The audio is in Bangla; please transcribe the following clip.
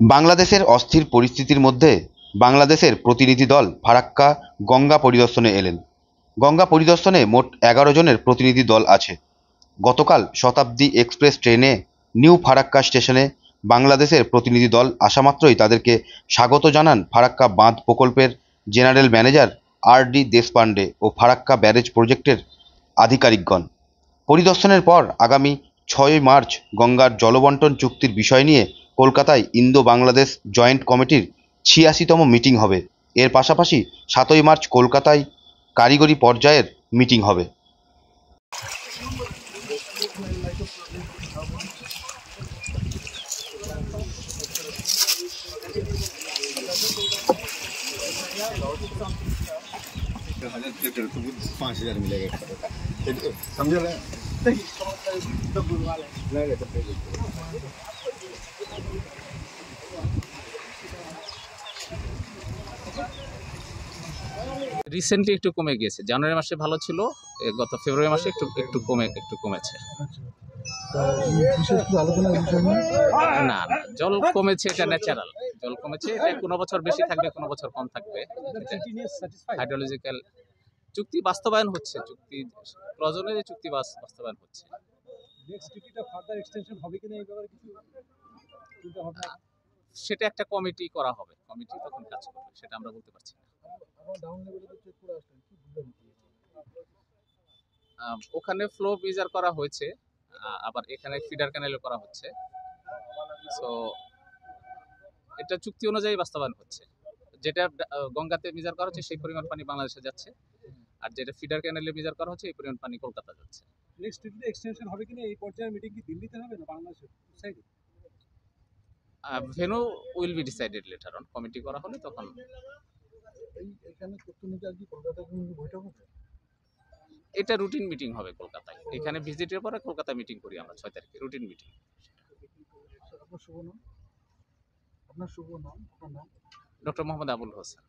বাংলাদেশের অস্থির পরিস্থিতির মধ্যে বাংলাদেশের প্রতিনিধি দল ফারাক্কা গঙ্গা পরিদর্শনে এলেন। গঙ্গা পরিদর্শনে মোট ১১ জনের প্রতিনিধি দল আছে। গতকাল শতাব্দী এক্সপ্রেস ট্রেনে নিউ ফারাক্কা স্টেশনে বাংলাদেশের প্রতিনিধি দল আসামাত্রই তাদেরকে স্বাগত জানান ফারাক্কা বাঁধ প্রকল্পের জেনারেল ম্যানেজার আর.ডি. দেশপান্ডে ও ফারাক্কা ব্যারেজ প্রজেক্টের আধিকারিকগণ। পরিদর্শনের পর আগামী ৬ মার্চ গঙ্গার জলবন্টন চুক্তির বিষয় নিয়ে কলকাতায় ইন্দো বাংলাদেশ জয়েন্ট কমিটির ৮৬তম মিটিং হবে। এর পাশাপাশি ৭ই মার্চ কলকাতায় কারিগরি পর্যায়ের মিটিং হবে। तो 5,000 मिलेगा समझो ना। রিসেন্টলি একটু কমে গিয়েছে। জানুয়ারি মাসে ভালো ছিল, গত ফেব্রুয়ারি মাসে একটু কমেছে। না, জল কমেছে, এটা ন্যাচারাল। জল কমেছে, এটা কোনো বছর বেশি থাকবে, কোনো বছর কম থাকবে। হাইড্রোলজিক্যাল চুক্তি বাস্তবায়ন হচ্ছে, চুক্তি প্রয়োজনে যে চুক্তি বাস্তবায়ন হচ্ছে। সেটা একটা কমিটি করা হবে, কমিটি তখন কাজ করবে, সেটা আমরা বলতে পারছি না। ওখানে ফ্লো মেজার করা হয়েছে, আবার এখানে ফিডার ক্যানেলও করা হচ্ছে। সো এটা চুক্তি অনুযায়ী বাস্তবায়ন হচ্ছে। যেটা গঙ্গাতে মেজার করা হচ্ছে সেই পরিমাণ পানি বাংলাদেশে যাচ্ছে, আর যেটা ফিডার ক্যানেলে মেজার করা হচ্ছে এই পরিমাণ পানি কলকাতা যাচ্ছে। নেক্সট উইকে এক্সটেনশন হবে কিনা, এই পর্যায়ে মিটিং কি দিল্লিতে হবে না বাংলাদেশে সাইডে? Venue will be decided letter on, committee করা হলে তখন। এখানে প্রতিনিধি কি কলকাতায় কোনো বৈঠক হবে? এটা রুটিন মিটিং হবে কলকাতায়। এখানে ভিজিটের পরে কলকাতায় মিটিং করি আমরা ৬ তারিখে, রুটিন মিটিং। আপনার শুভ নাম? আপনার শুভ নাম? আপনার নাম? ডক্টর মোহাম্মদ আবুল হোসেন।